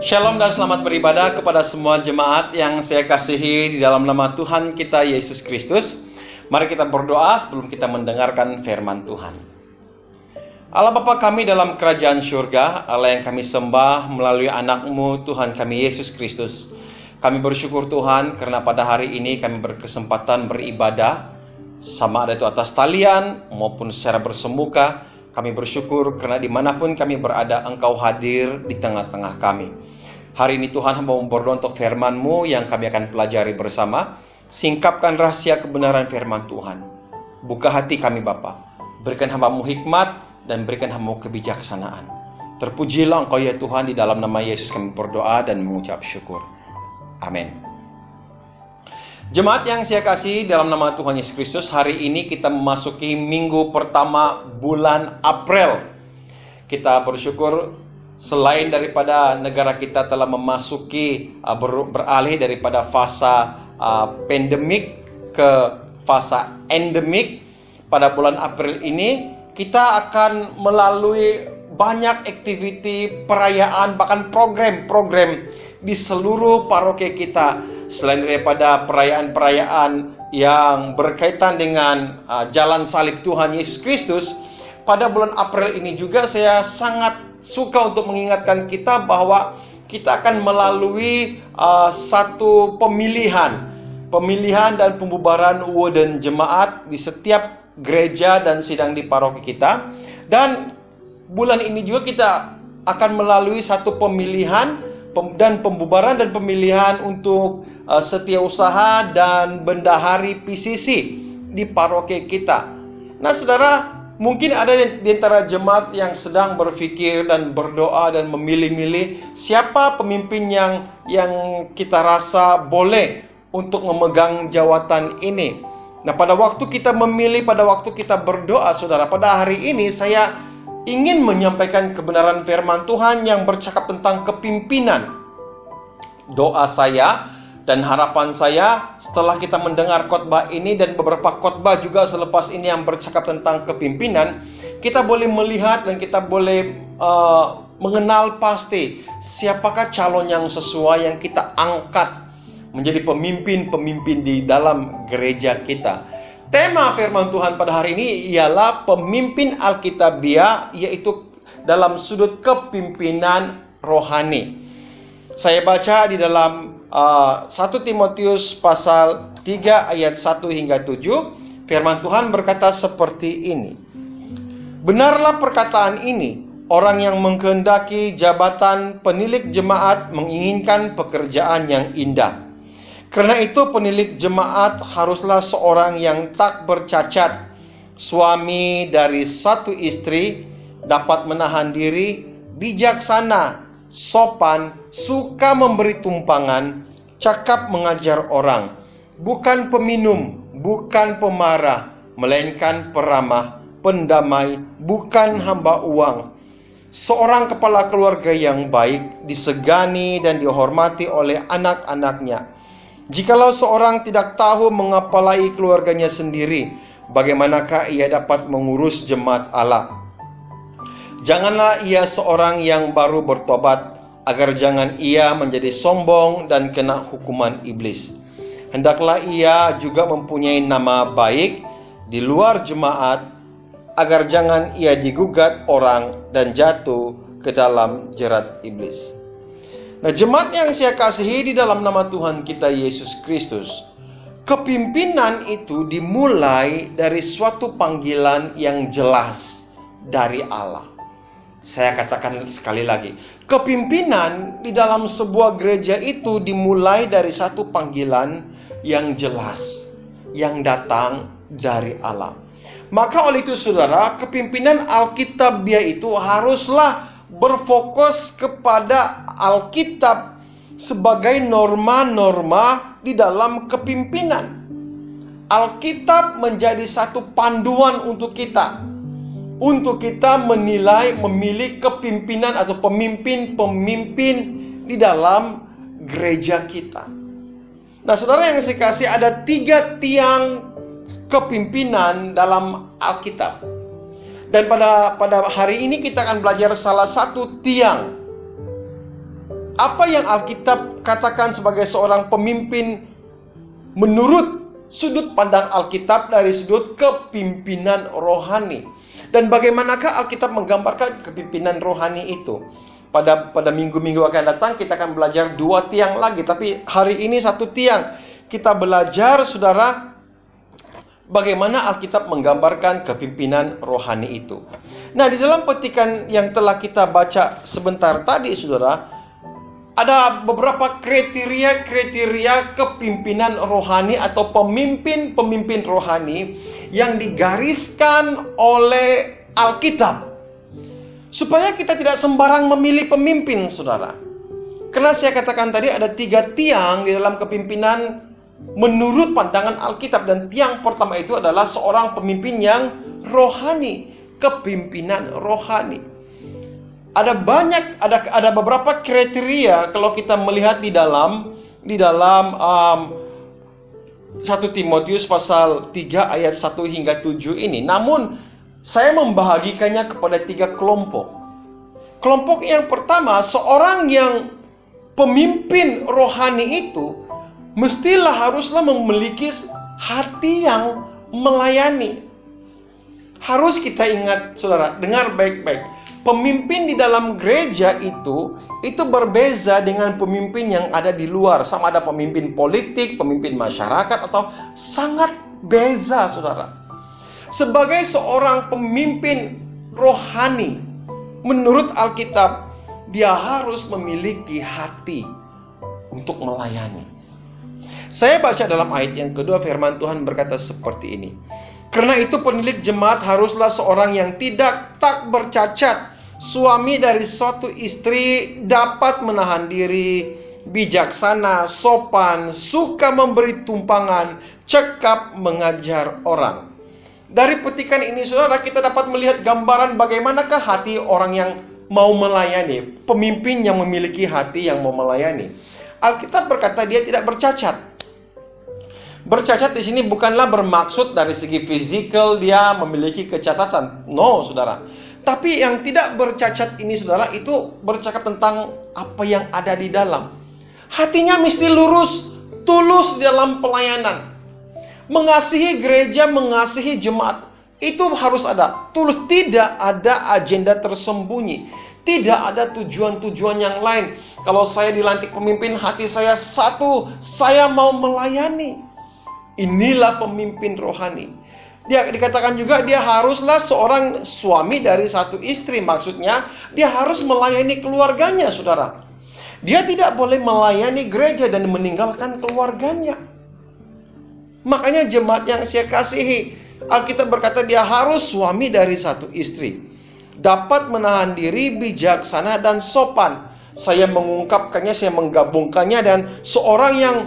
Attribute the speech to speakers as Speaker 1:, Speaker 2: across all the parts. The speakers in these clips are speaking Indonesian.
Speaker 1: Shalom dan selamat beribadah kepada semua jemaat yang saya kasihi di dalam nama Tuhan kita Yesus Kristus. Mari kita berdoa sebelum kita mendengarkan firman Tuhan. Allah Bapa kami dalam kerajaan surga, Allah yang kami sembah melalui anak-Mu Tuhan kami Yesus Kristus. Kami bersyukur Tuhan karena pada hari ini kami berkesempatan beribadah, sama ada itu atas talian maupun secara bersemuka. Kami bersyukur karena dimanapun kami berada, Engkau hadir di tengah-tengah kami. Hari ini Tuhan hamba berdoa untuk firman-Mu yang kami akan pelajari bersama. Singkapkan rahasia kebenaran firman Tuhan. Buka hati kami Bapa. Berikan hamba-Mu hikmat dan berikan hamba-Mu kebijaksanaan. Terpujilah Engkau ya Tuhan, di dalam nama Yesus kami berdoa dan mengucap syukur. Amin. Jemaat yang saya kasih dalam nama Tuhan Yesus Kristus, hari ini kita memasuki minggu pertama bulan April. Kita bersyukur selain daripada negara kita telah memasuki beralih daripada fase pandemik ke fase endemik, pada bulan April ini kita akan melalui banyak aktiviti perayaan, bahkan program-program di seluruh paroki kita. Selain daripada perayaan-perayaan yang berkaitan dengan jalan salib Tuhan Yesus Kristus, pada bulan April ini juga saya sangat suka untuk mengingatkan kita bahwa kita akan melalui satu pemilihan dan pembubaran warden jemaat di setiap gereja dan sidang di paroki kita. Dan bulan ini juga kita akan melalui satu pemilihan dan pembubaran dan pemilihan untuk setiausaha dan bendahari PCC di paroki kita. Nah saudara, mungkin ada di antara jemaat yang sedang berpikir dan berdoa dan memilih-milih siapa pemimpin yang kita rasa boleh untuk memegang jawatan ini. Nah pada waktu kita memilih, pada waktu kita berdoa saudara, pada hari ini saya ingin menyampaikan kebenaran firman Tuhan yang bercakap tentang kepimpinan. Doa saya dan harapan saya setelah kita mendengar khotbah ini dan beberapa khotbah juga selepas ini yang bercakap tentang kepimpinan, kita boleh melihat dan kita boleh mengenal pasti siapakah calon yang sesuai yang kita angkat menjadi pemimpin-pemimpin di dalam gereja kita. Tema firman Tuhan pada hari ini ialah pemimpin Alkitabiah, yaitu dalam sudut kepimpinan rohani. Saya baca di dalam 1 Timotius pasal 3 ayat 1 hingga 7. Firman Tuhan berkata seperti ini. Benarlah perkataan ini, orang yang mengkehendaki jabatan penilik jemaat menginginkan pekerjaan yang indah. Karena itu penilik jemaat haruslah seorang yang tak bercacat, suami dari satu istri, dapat menahan diri, bijaksana, sopan, suka memberi tumpangan, cakap mengajar orang, bukan peminum, bukan pemarah, melainkan peramah, pendamai, bukan hamba uang. Seorang kepala keluarga yang baik, disegani dan dihormati oleh anak-anaknya. Jikalau seorang tidak tahu mengepalai keluarganya sendiri, bagaimanakah ia dapat mengurus jemaat Allah? Janganlah ia seorang yang baru bertobat, agar jangan ia menjadi sombong dan kena hukuman iblis. Hendaklah ia juga mempunyai nama baik di luar jemaat, agar jangan ia digugat orang dan jatuh ke dalam jerat iblis. Nah jemaat yang saya kasihi di dalam nama Tuhan kita Yesus Kristus, kepimpinan itu dimulai dari suatu panggilan yang jelas dari Allah. Saya katakan sekali lagi, kepimpinan di dalam sebuah gereja itu dimulai dari satu panggilan yang jelas, yang datang dari Allah. Maka oleh itu saudara, kepimpinan Alkitabiah itu haruslah berfokus kepada Alkitab sebagai norma-norma di dalam kepimpinan. Alkitab menjadi satu panduan untuk kita menilai, memilih kepimpinan atau pemimpin-pemimpin di dalam gereja kita. Nah saudara yang saya kasih, ada 3 tiang kepimpinan dalam Alkitab. Dan pada hari ini kita akan belajar salah satu tiang apa yang Alkitab katakan sebagai seorang pemimpin menurut sudut pandang Alkitab dari sudut kepimpinan rohani. Dan bagaimanakah Alkitab menggambarkan kepimpinan rohani itu? Pada minggu-minggu akan datang kita akan belajar 2 tiang lagi. Tapi hari ini 1 tiang. Kita belajar, saudara, bagaimana Alkitab menggambarkan kepimpinan rohani itu. Nah, di dalam petikan yang telah kita baca sebentar tadi, saudara, ada beberapa kriteria kepimpinan rohani atau pemimpin-pemimpin rohani yang digariskan oleh Alkitab. Supaya kita tidak sembarang memilih pemimpin, saudara. Karena saya katakan tadi ada 3 tiang di dalam kepimpinan menurut pandangan Alkitab. Dan tiang pertama itu adalah seorang pemimpin yang rohani. Kepimpinan rohani. Ada beberapa kriteria kalau kita melihat di dalam 1 Timotius pasal 3 ayat 1 hingga 7 ini. Namun saya membahagikannya kepada 3 kelompok. Kelompok yang pertama, seorang yang pemimpin rohani itu haruslah memiliki hati yang melayani. Harus kita ingat, saudara, dengar baik-baik. Pemimpin di dalam gereja itu berbeza dengan pemimpin yang ada di luar. Sama ada pemimpin politik, pemimpin masyarakat, atau sangat beza, saudara. Sebagai seorang pemimpin rohani, menurut Alkitab, dia harus memiliki hati untuk melayani. Saya baca dalam ayat yang kedua, firman Tuhan berkata seperti ini. Karena itu penilik jemaat haruslah seorang yang tak bercacat, suami dari suatu istri, dapat menahan diri, bijaksana, sopan, suka memberi tumpangan, cekap mengajar orang. Dari petikan ini, saudara, kita dapat melihat gambaran bagaimanakah hati orang yang mau melayani, pemimpin yang memiliki hati yang mau melayani. Alkitab berkata dia tidak bercacat. Bercacat di sini bukanlah bermaksud dari segi fisikal dia memiliki kecacatan. No, saudara. Tapi yang tidak bercacat ini, saudara, itu bercakap tentang apa yang ada di dalam. Hatinya mesti lurus, tulus dalam pelayanan. Mengasihi gereja, mengasihi jemaat, itu harus ada. Tulus, tidak ada agenda tersembunyi. Tidak ada tujuan-tujuan yang lain. Kalau saya dilantik pemimpin, hati saya satu, saya mau melayani. Inilah pemimpin rohani. Dia dikatakan juga dia haruslah seorang suami dari satu istri. Maksudnya dia harus melayani keluarganya, saudara. Dia tidak boleh melayani gereja dan meninggalkan keluarganya. Makanya jemaat yang saya kasihi, Alkitab berkata dia harus suami dari satu istri, dapat menahan diri, bijaksana dan sopan. Saya mengungkapkannya, saya menggabungkannya, dan seorang yang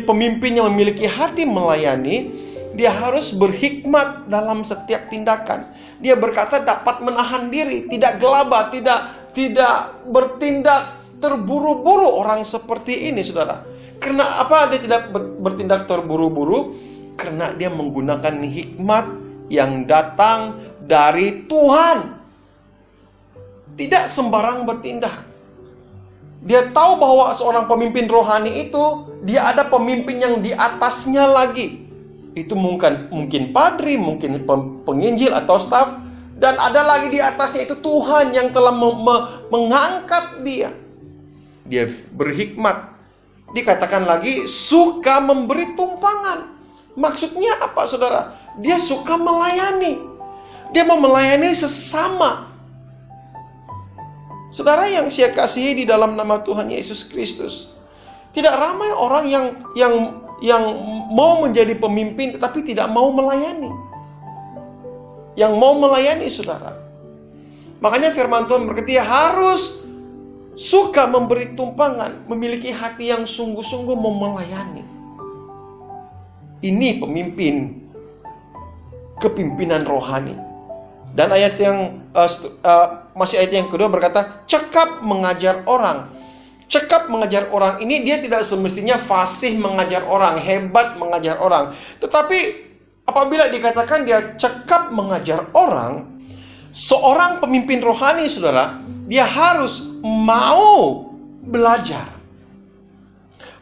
Speaker 1: pemimpin yang memiliki hati melayani, dia harus berhikmat dalam setiap tindakan. Dia berkata dapat menahan diri, tidak gelabah, tidak bertindak terburu-buru orang seperti ini, saudara. Karena apa dia tidak bertindak terburu-buru? Karena dia menggunakan hikmat yang datang dari Tuhan. Tidak sembarang bertindak. Dia tahu bahwa seorang pemimpin rohani itu, dia ada pemimpin yang di atasnya lagi. Itu mungkin padri, mungkin penginjil atau staf. Dan ada lagi di atasnya itu Tuhan yang telah mengangkat dia. Dia berhikmat. Dikatakan lagi, suka memberi tumpangan. Maksudnya apa, saudara? Dia suka melayani. Dia mau melayani sesama. Saudara yang saya kasihi di dalam nama Tuhan Yesus Kristus, tidak ramai orang yang mau menjadi pemimpin tetapi tidak mau melayani. Yang mau melayani, saudara. Makanya firman Tuhan berkata dia harus suka memberi tumpangan, memiliki hati yang sungguh-sungguh mau melayani. Ini pemimpin kepimpinan rohani. Dan ayat yang masih ayat yang kedua berkata cekap mengajar orang. Cekap mengajar orang ini dia tidak semestinya fasih mengajar orang, hebat mengajar orang. Tetapi apabila dikatakan dia cekap mengajar orang, seorang pemimpin rohani, saudara, dia harus mau belajar,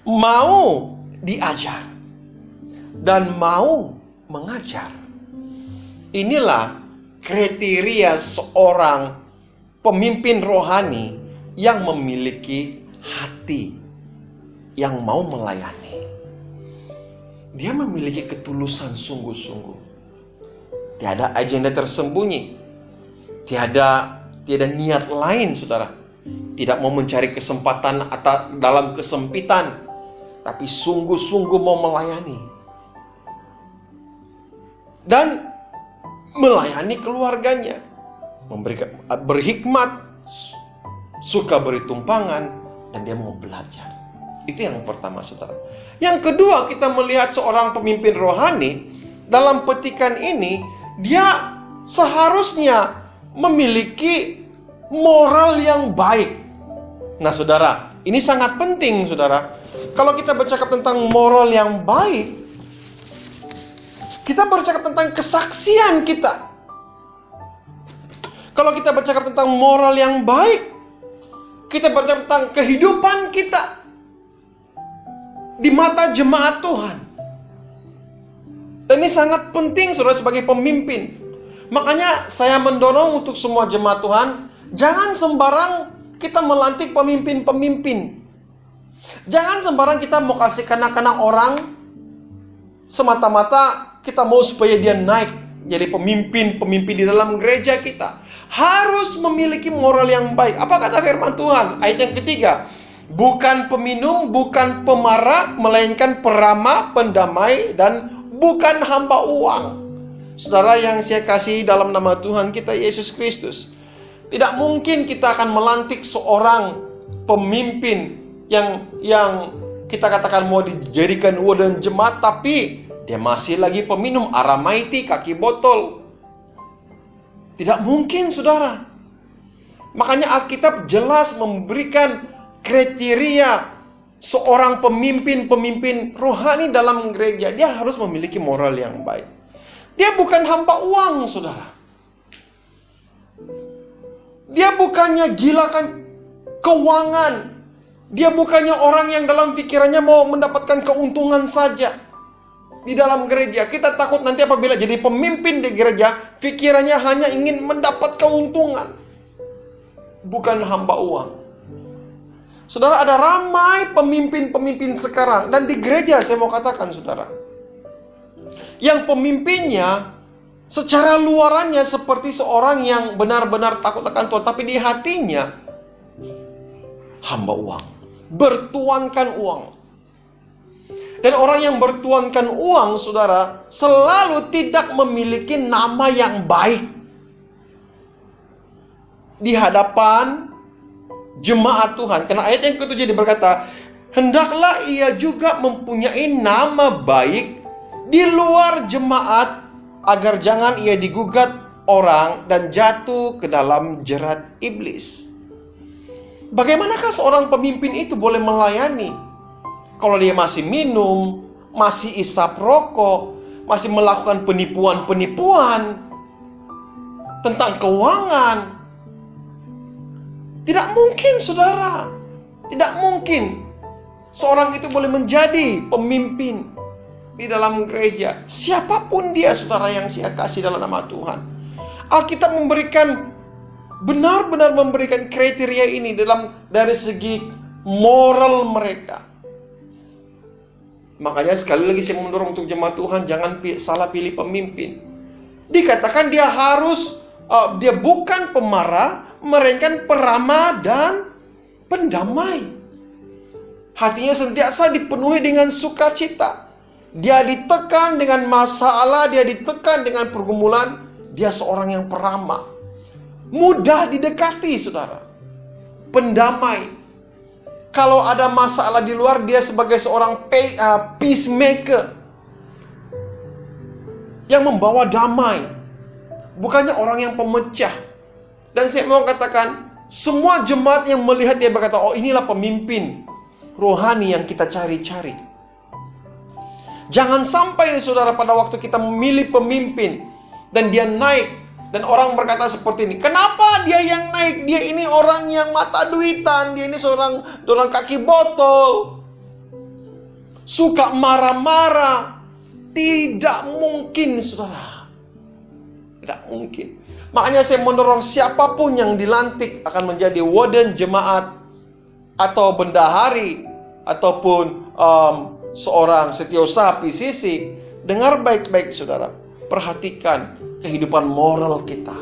Speaker 1: mau diajar, dan mau mengajar. Inilah kriteria seorang pemimpin rohani yang memiliki hati yang mau melayani. Dia memiliki ketulusan sungguh-sungguh. Tiada agenda tersembunyi. Tiada niat lain, saudara. Tidak mau mencari kesempatan atau dalam kesempitan, tapi sungguh-sungguh mau melayani. Dan melayani keluarganya. Berhikmat, suka beri tumpangan, dan dia mau belajar. Itu yang pertama, saudara. Yang kedua, kita melihat seorang pemimpin rohani dalam petikan ini, dia seharusnya memiliki moral yang baik. Nah, saudara, ini sangat penting, saudara. Kalau kita bercakap tentang moral yang baik, kita bercakap tentang kesaksian kita. Kalau kita bercakap tentang moral yang baik, kita bercakap tentang kehidupan kita di mata jemaat Tuhan. Dan ini sangat penting, saudara, sebagai pemimpin. Makanya saya mendorong untuk semua jemaat Tuhan, jangan sembarang kita melantik pemimpin-pemimpin. Jangan sembarang kita mau kasih kanak-kanak orang semata-mata kita mau supaya dia naik jadi pemimpin di dalam gereja kita. Harus memiliki moral yang baik. Apa kata firman Tuhan? Ayat yang ketiga. Bukan peminum, bukan pemarah, melainkan peramah, pendamai, dan bukan hamba uang. Saudara yang saya kasih dalam nama Tuhan kita Yesus Kristus, tidak mungkin kita akan melantik seorang pemimpin yang kita katakan mau dijadikan wadah jemaat, tapi dia masih lagi peminum, aramaiti, kaki botol. Tidak mungkin, saudara. Makanya Alkitab jelas memberikan kriteria seorang pemimpin rohani dalam gereja. Dia harus memiliki moral yang baik. Dia bukan hamba uang, saudara. Dia bukannya gilakan keuangan. Dia bukannya orang yang dalam pikirannya mau mendapatkan keuntungan saja di dalam gereja. Kita takut nanti apabila jadi pemimpin di gereja, pikirannya hanya ingin mendapat keuntungan, bukan hamba uang. Saudara, ada ramai pemimpin-pemimpin sekarang, dan di gereja saya mau katakan, saudara, yang pemimpinnya secara luarannya seperti seorang yang benar-benar takut akan Tuhan, tapi di hatinya hamba uang, bertuankan uang. Dan orang yang bertuankan uang, saudara, selalu tidak memiliki nama yang baik di hadapan jemaat Tuhan. Karena ayat yang ke-7 berkata, hendaklah ia juga mempunyai nama baik di luar jemaat, agar jangan ia digugat orang dan jatuh ke dalam jerat iblis. Bagaimanakah seorang pemimpin itu boleh melayani kalau dia masih minum, masih isap rokok, masih melakukan penipuan-penipuan tentang keuangan? Tidak mungkin, saudara. Tidak mungkin seorang itu boleh menjadi pemimpin di dalam gereja. Siapapun dia, saudara, yang saya kasih dalam nama Tuhan. Alkitab benar-benar memberikan kriteria ini dari segi moral mereka. Makanya sekali lagi saya mendorong untuk jemaat Tuhan, jangan salah pilih pemimpin. Dikatakan dia dia bukan pemarah, melainkan peramah dan pendamai. Hatinya sentiasa dipenuhi dengan sukacita. Dia ditekan dengan masalah, dia ditekan dengan pergumulan, dia seorang yang peramah, mudah didekati, saudara, pendamai. Kalau ada masalah di luar, dia sebagai seorang peacemaker yang membawa damai, bukannya orang yang pemecah. Dan saya mau katakan, semua jemaat yang melihat dia berkata, oh, inilah pemimpin rohani yang kita cari-cari. Jangan sampai, saudara, pada waktu kita memilih pemimpin dan dia naik, Dan orang berkata seperti ini, kenapa dia yang naik? Dia ini orang yang mata duitan, dia ini seorang kaki botol, suka marah-marah. Tidak mungkin, saudara. Tidak mungkin. Makanya saya mendorong siapapun yang dilantik akan menjadi warden jemaat, atau bendahari, ataupun seorang setiausaha PCC, dengar baik-baik, saudara. Perhatikan kehidupan moral kita.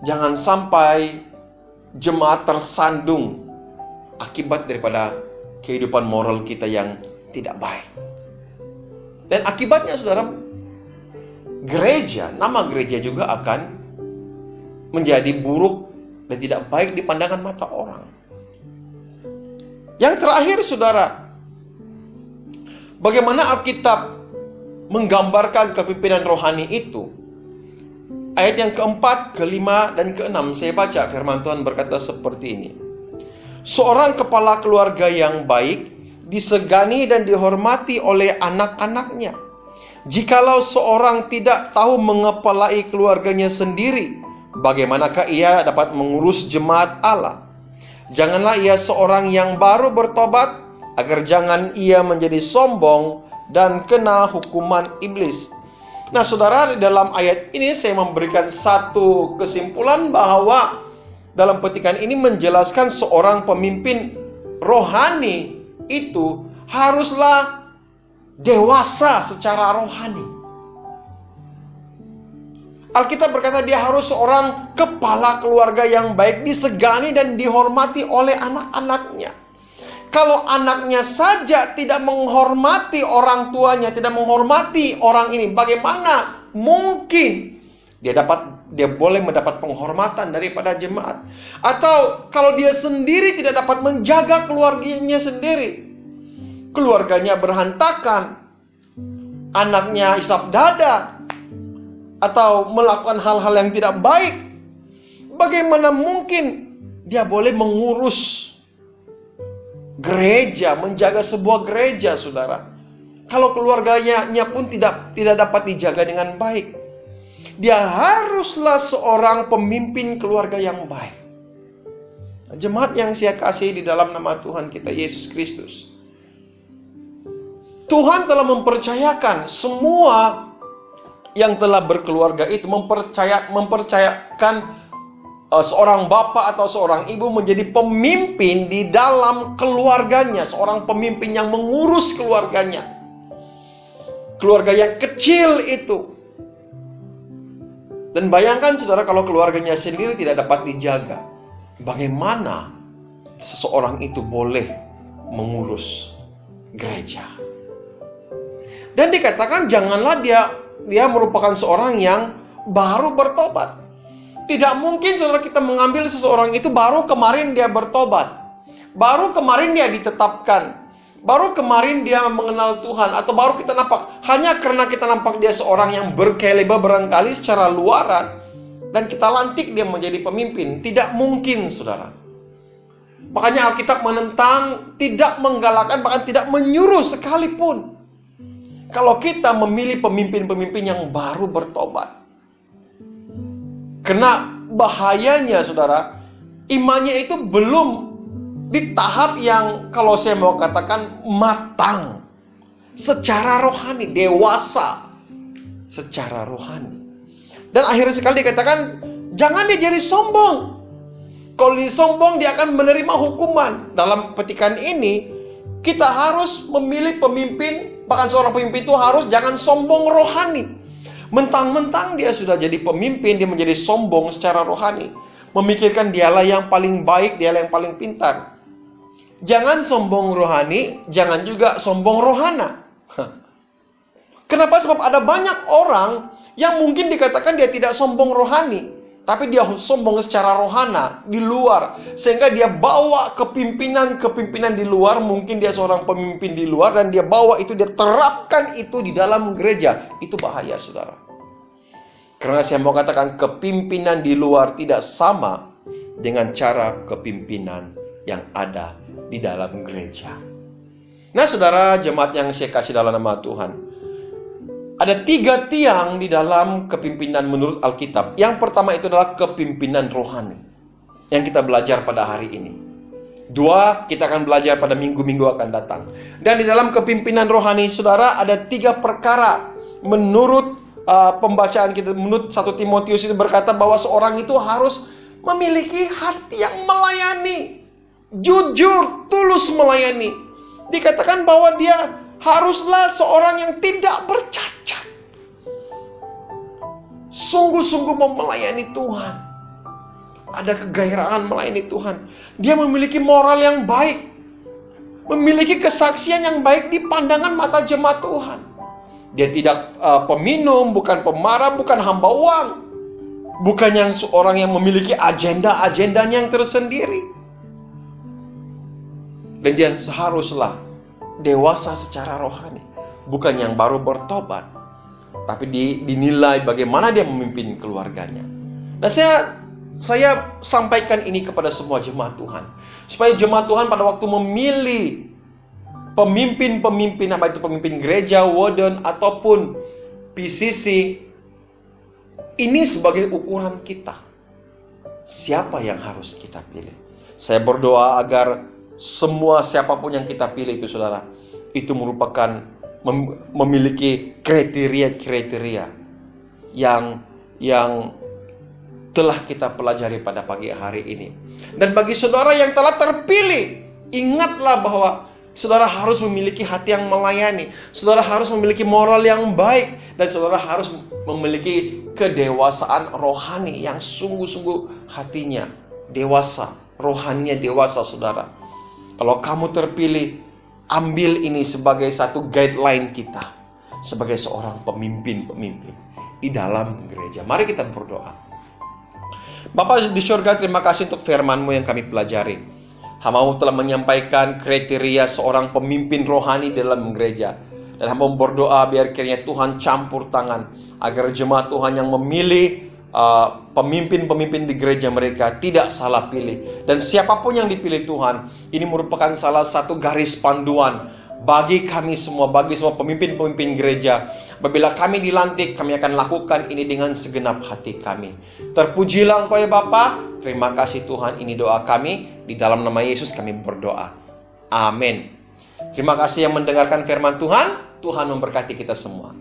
Speaker 1: Jangan sampai jemaat tersandung akibat daripada kehidupan moral kita yang tidak baik. Dan akibatnya, saudara, gereja, nama gereja juga akan menjadi buruk dan tidak baik di pandangan mata orang. Yang terakhir, saudara, bagaimana Alkitab menggambarkan kepemimpinan rohani itu? Ayat yang keempat, kelima, dan keenam, saya baca firman Tuhan berkata seperti ini. Seorang kepala keluarga yang baik disegani dan dihormati oleh anak-anaknya. Jikalau seorang tidak tahu mengepalai keluarganya sendiri, bagaimanakah ia dapat mengurus jemaat Allah? Janganlah ia seorang yang baru bertobat, agar jangan ia menjadi sombong dan kena hukuman iblis. Nah, saudara, di dalam ayat ini saya memberikan satu kesimpulan bahwa dalam petikan ini menjelaskan seorang pemimpin rohani itu haruslah dewasa secara rohani. Alkitab berkata dia harus seorang kepala keluarga yang baik, disegani dan dihormati oleh anak-anaknya. Kalau anaknya saja tidak menghormati orang tuanya, tidak menghormati orang ini, bagaimana mungkin dia boleh mendapat penghormatan daripada jemaat? Atau kalau dia sendiri tidak dapat menjaga keluarganya sendiri, keluarganya berantakan, anaknya isap dada, atau melakukan hal-hal yang tidak baik, bagaimana mungkin dia boleh mengurus gereja, menjaga sebuah gereja, saudara? Kalau keluarganya pun tidak dapat dijaga dengan baik. Dia haruslah seorang pemimpin keluarga yang baik. Jemaat yang saya kasihi di dalam nama Tuhan kita Yesus Kristus, Tuhan telah mempercayakan semua yang telah berkeluarga itu, mempercayakan seorang bapak atau seorang ibu menjadi pemimpin di dalam keluarganya, seorang pemimpin yang mengurus keluarganya. Keluarga yang kecil itu. Dan bayangkan, saudara, kalau keluarganya sendiri tidak dapat dijaga, bagaimana seseorang itu boleh mengurus gereja? Dan dikatakan janganlah dia merupakan seorang yang baru bertobat. Tidak mungkin, saudara, kita mengambil seseorang itu baru kemarin dia bertobat, baru kemarin dia ditetapkan, baru kemarin dia mengenal Tuhan, atau baru kita nampak, hanya karena kita nampak dia seorang yang berkelebat barangkali secara luaran, dan kita lantik dia menjadi pemimpin. Tidak mungkin, saudara. Makanya Alkitab menentang, tidak menggalakkan, bahkan tidak menyuruh sekalipun kalau kita memilih pemimpin-pemimpin yang baru bertobat. Karena bahayanya, saudara, imannya itu belum di tahap yang kalau saya mau katakan matang secara rohani, dewasa secara rohani. Dan akhirnya sekali dikatakan jangan dia jadi sombong. Kalau dia sombong, dia akan menerima hukuman. Dalam petikan ini kita harus memilih pemimpin, bahkan seorang pemimpin itu harus jangan sombong rohani. Mentang-mentang dia sudah jadi pemimpin, dia menjadi sombong secara rohani, memikirkan dialah yang paling baik, dialah yang paling pintar. Jangan sombong rohani, jangan juga sombong rohana. Kenapa? Sebab ada banyak orang yang mungkin dikatakan dia tidak sombong rohani, tapi dia sombong secara rohana, di luar. Sehingga dia bawa kepimpinan di luar, mungkin dia seorang pemimpin di luar, dan dia bawa itu, dia terapkan itu di dalam gereja. Itu bahaya, saudara. Karena saya mau katakan, kepimpinan di luar tidak sama dengan cara kepimpinan yang ada di dalam gereja. Nah, saudara, jemaat yang saya kasih dalam nama Tuhan, Ada 3 tiang di dalam kepimpinan menurut Alkitab. Yang pertama itu adalah kepimpinan rohani yang kita belajar pada hari ini. 2, kita akan belajar pada minggu-minggu akan datang. Dan di dalam kepimpinan rohani, saudara, ada 3 perkara. Menurut pembacaan kita, menurut 1 Timotius itu berkata bahwa seorang itu harus memiliki hati yang melayani, jujur, tulus melayani. Dikatakan bahwa dia haruslah seorang yang tidak bercacat, sungguh-sungguh mau melayani Tuhan, ada kegairahan melayani Tuhan. Dia memiliki moral yang baik, memiliki kesaksian yang baik di pandangan mata jemaat Tuhan. Dia tidak peminum, bukan pemarah, bukan hamba uang, bukan yang seorang yang memiliki agenda-agendanya yang tersendiri. Dan dia seharusnya dewasa secara rohani, bukan yang baru bertobat, tapi dinilai bagaimana dia memimpin keluarganya. Dan saya sampaikan ini kepada semua jemaat Tuhan, supaya jemaat Tuhan pada waktu memilih pemimpin-pemimpin, apa itu pemimpin gereja, warden, ataupun PCC, ini sebagai ukuran kita. Siapa yang harus kita pilih? Saya berdoa agar semua siapapun yang kita pilih itu, saudara, itu merupakan memiliki kriteria-kriteria yang telah kita pelajari pada pagi hari ini. Dan bagi saudara yang telah terpilih, ingatlah bahwa saudara harus memiliki hati yang melayani, saudara harus memiliki moral yang baik, dan saudara harus memiliki kedewasaan rohani yang sungguh-sungguh hatinya dewasa, rohaninya dewasa, saudara. Kalau kamu terpilih, ambil ini sebagai satu guideline kita sebagai seorang pemimpin-pemimpin di dalam gereja. Mari kita berdoa. Bapa di surga, terima kasih untuk firman-Mu yang kami pelajari. Hamba-Mu telah menyampaikan kriteria seorang pemimpin rohani dalam gereja. Dan hamba berdoa biar kiranya Tuhan campur tangan agar jemaat Tuhan yang memilih pemimpin-pemimpin di gereja mereka tidak salah pilih. Dan siapapun yang dipilih Tuhan, ini merupakan salah satu garis panduan bagi kami semua, bagi semua pemimpin-pemimpin gereja. Apabila kami dilantik, kami akan lakukan ini dengan segenap hati kami. Terpujilah Engkau ya Bapa. Terima kasih Tuhan, ini doa kami. Di dalam nama Yesus kami berdoa. Amin. Terima kasih yang mendengarkan firman Tuhan. Tuhan memberkati kita semua.